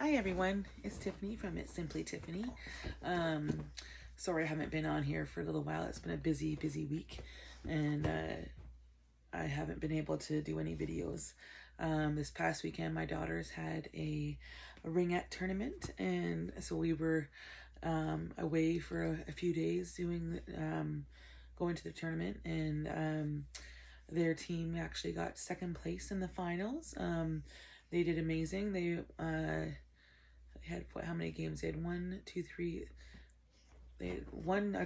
Hi everyone, it's Tiffany from It's Simply Tiffany. Sorry I haven't been on here for a little while. It's been a busy week, and I haven't been able to do any videos. This past weekend my daughters had a ringette tournament, and so we were away for a few days doing going to the tournament, and their team actually got second place in the finals. They did amazing. They had how many games? They had one, two, three. They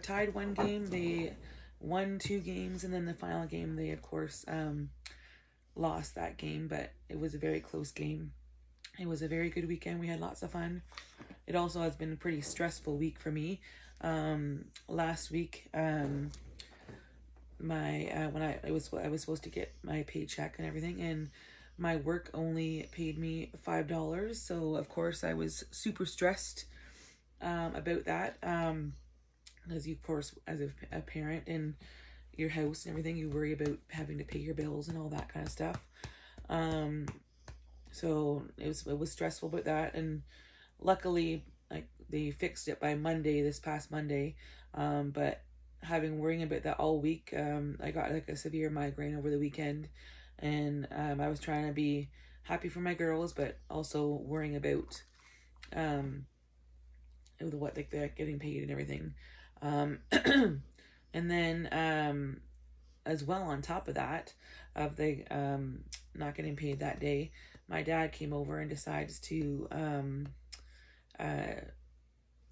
tied one game. They won two games, and then the final game they of course lost that game, but it was a very close game. It was a very good weekend. We had lots of fun. It also has been a pretty stressful week for me. Last week, when I was supposed to get my paycheck and everything, and my work only paid me $5, so of course I was super stressed about that, because you, of course, as a parent in your house and everything, you worry about having to pay your bills and all that kind of stuff. So it was stressful about that, and luckily they fixed it by Monday, this past Monday, but having worrying about that all week, I got like a severe migraine over the weekend, and I was trying to be happy for my girls, but also worrying about what they're getting paid and everything. And then as well, on top of that, of the not getting paid that day, my dad came over and decides to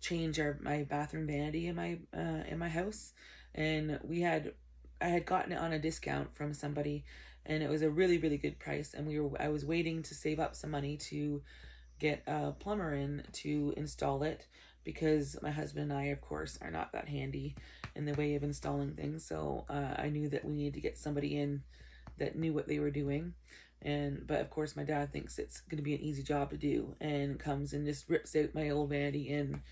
change my bathroom vanity in my house, and I had gotten it on a discount from somebody, and it was a really good price, and I was waiting to save up some money to get a plumber in to install it, because my husband and I, of course, are not that handy in the way of installing things. So I knew that we needed to get somebody in that knew what they were doing. But of course my dad thinks it's going to be an easy job to do, and comes and just rips out my old vanity and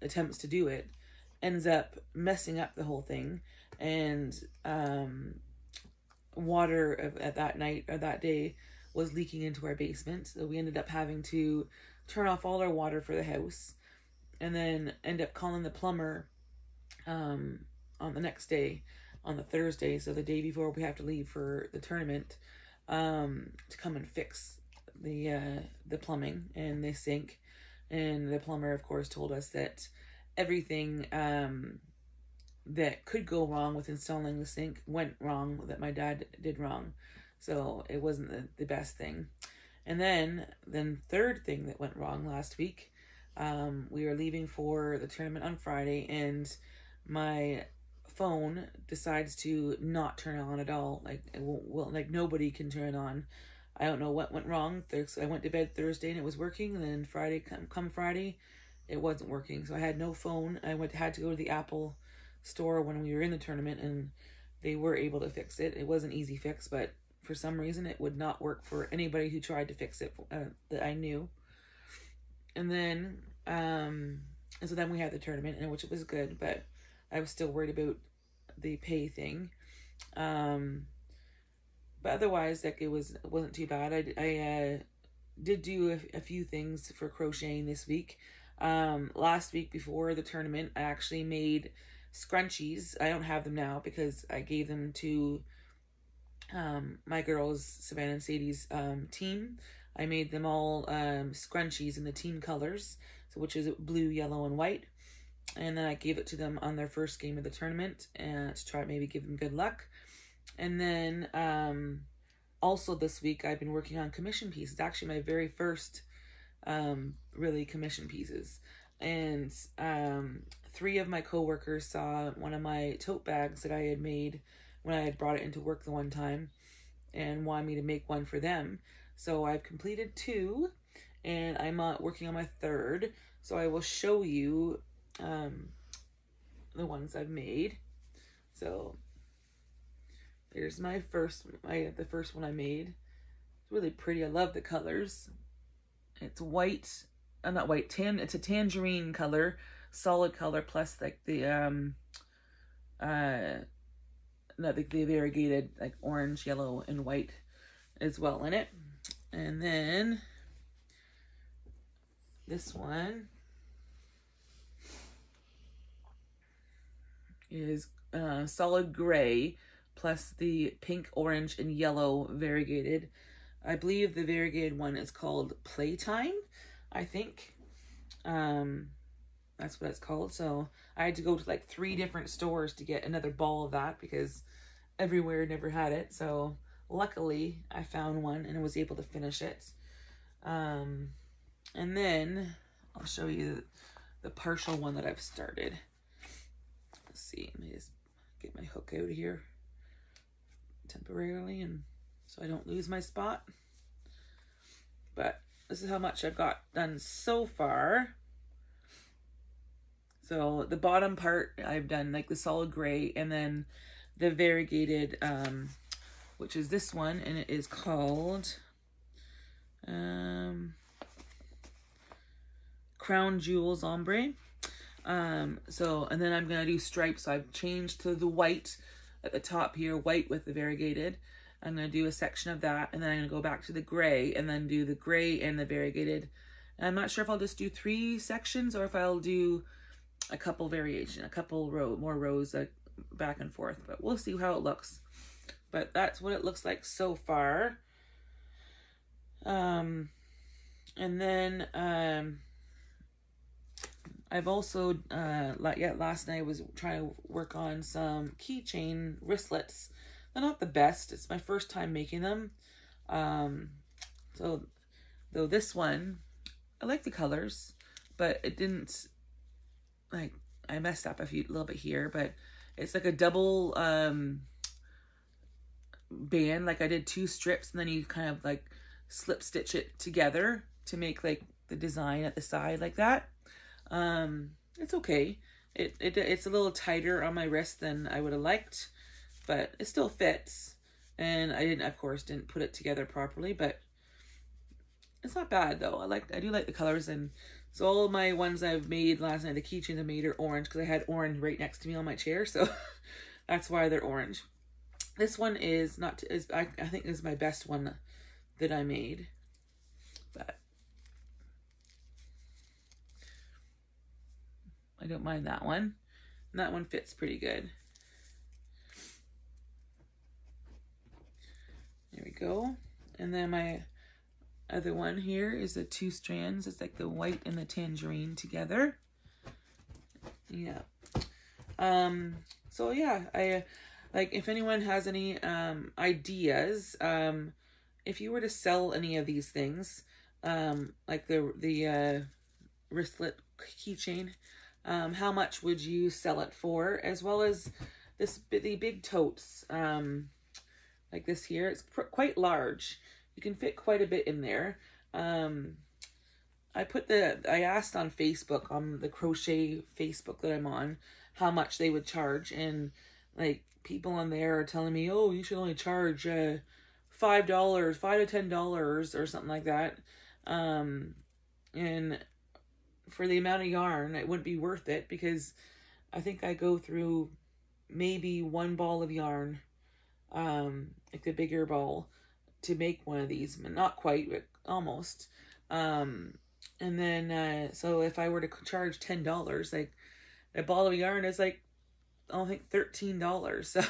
attempts to do it, ends up messing up the whole thing, and water at that night or that day was leaking into our basement. So we ended up having to turn off all our water for the house, and then end up calling the plumber on the next day, on the Thursday, so the day before we have to leave for the tournament, to come and fix the plumbing and the sink. And the plumber, of course, told us that everything that could go wrong with installing the sink went wrong, that my dad did wrong. So it wasn't the best thing. And then third thing that went wrong last week, we were leaving for the tournament on Friday, and my phone decides to not turn on at all. Like it won't, like nobody can turn it on. I don't know what went wrong. I went to bed Thursday and it was working, and then Friday, come Friday, it wasn't working. So I had no phone. I had to go to the Apple store when we were in the tournament, and they were able to fix it. It was an easy fix, but for some reason it would not work for anybody who tried to fix it that I knew. And then so then we had the tournament, and which it was good, but I was still worried about the pay thing. But otherwise, like, it wasn't too bad. I did do a few things for crocheting this week. Last week before the tournament, I actually made scrunchies. I don't have them now because I gave them to my girls, Savannah and Sadie's team. I made them all scrunchies in the team colors, so which is blue, yellow, and white. And then I gave it to them on their first game of the tournament, and to try to maybe give them good luck. And then also this week I've been working on commission pieces. Actually, my very first really commission pieces. And 3 of my coworkers saw one of my tote bags that I had made when I had brought it into work the one time, and wanted me to make one for them. So I've completed 2, and I'm working on my 3rd. So I will show you the ones I've made. So here's the first one I made. It's really pretty. I love the colors. It's white, not white, it's a tangerine color, solid color, plus like the variegated like orange, yellow, and white as well in it. And then this one is solid gray plus the pink, orange, and yellow variegated. I believe the variegated one is called Playtime, I think. That's what it's called. So I had to go to like 3 different stores to get another ball of that because everywhere never had it. So luckily I found one and was able to finish it. And then I'll show you the partial one that I've started. Let's see, let me just get my hook out of here temporarily and so I don't lose my spot. But this is how much I've got done so far. So the bottom part I've done like the solid gray, and then the variegated, which is this one, and it is called Crown Jewels Ombre. So, and then I'm going to do stripes. So I've changed to the white at the top here, white with the variegated. I'm going to do a section of that, and then I'm going to go back to the gray and then do the gray and the variegated. And I'm not sure if I'll just do 3 sections or if I'll do a couple variation, a couple more rows back and forth, but we'll see how it looks. But that's what it looks like so far. And then I've also last night I was trying to work on some keychain wristlets. They're not the best. It's my first time making them. So though this one, I like the colors, but it didn't, like, I messed up a little bit here, but it's like a double band. Like I did 2 strips and then you kind of like slip stitch it together to make like the design at the side like that. It's okay. It's a little tighter on my wrist than I would have liked, but it still fits. And I of course didn't put it together properly, but it's not bad though. I do like the colors. And so all of my ones I've made last night, the keychains I made are orange because I had orange right next to me on my chair. So that's why they're orange. This one is not, I think is my best one that I made. But I don't mind that one. And that one fits pretty good. There we go. And then my other one here is the 2 strands. It's like the white and the tangerine together. Yeah. So yeah, I like if anyone has any ideas, if you were to sell any of these things, like the wristlet keychain, how much would you sell it for? As well as the big totes, like this here. It's quite large. You can fit quite a bit in there. I asked on Facebook, on the crochet Facebook that I'm on, how much they would charge, and like people on there are telling me, oh, you should only charge $5, $5 to $10 or something like that. And for the amount of yarn, it wouldn't be worth it because I think I go through maybe 1 ball of yarn, like the bigger ball, to make one of these. Not quite, but almost. And then so if I were to charge $10, like a ball of yarn is like, I don't think $13, so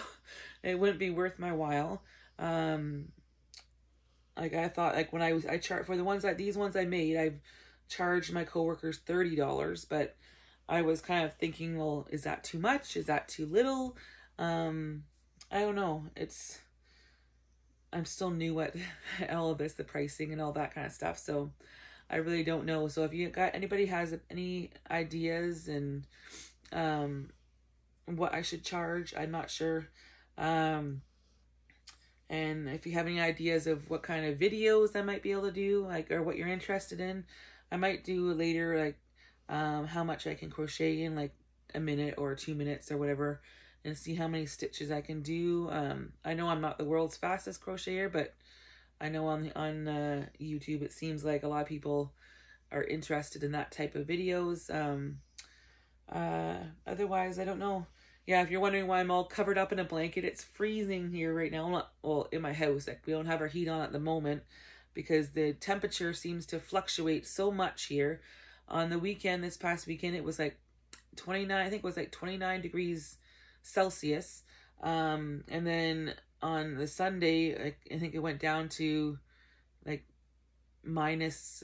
it wouldn't be worth my while. Like I thought, like when I charged for the ones these ones I made, I've charged my coworkers $30, but I was kind of thinking, well, is that too much? Is that too little? I don't know. I'm still new at all of this, the pricing and all that kind of stuff. So I really don't know. So if anybody has any ideas and what I should charge, I'm not sure. And if you have any ideas of what kind of videos I might be able to do, like, or what you're interested in, I might do later, like, how much I can crochet in like a minute or 2 minutes or whatever, and see how many stitches I can do. I know I'm not the world's fastest crocheter, but I know on YouTube it seems like a lot of people are interested in that type of videos. Otherwise, I don't know. Yeah, if you're wondering why I'm all covered up in a blanket, it's freezing here right now. Not, well, in my house, like we don't have our heat on at the moment because the temperature seems to fluctuate so much here. On the weekend, this past weekend, it was like 29, I think it was like 29 degrees Celsius. And then on the Sunday, I think it went down to like minus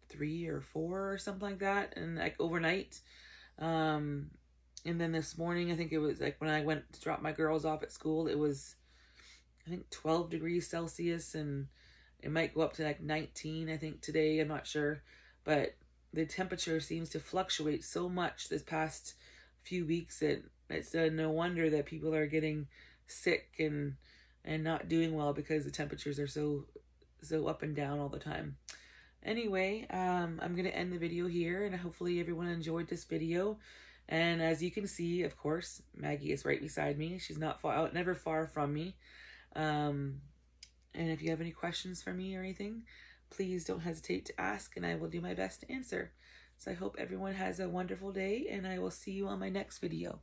3 or 4 or something like that, and like overnight. And then this morning, I think it was like when I went to drop my girls off at school, it was, I think, 12 degrees Celsius, and it might go up to like 19, I think, today. I'm not sure. But the temperature seems to fluctuate so much this past few weeks that it's no wonder that people are getting sick and not doing well, because the temperatures are so up and down all the time. Anyway, I'm going to end the video here, and hopefully everyone enjoyed this video. And as you can see, of course, Maggie is right beside me. She's not far out, never far from me. And if you have any questions for me or anything, please don't hesitate to ask, and I will do my best to answer. So I hope everyone has a wonderful day, and I will see you on my next video.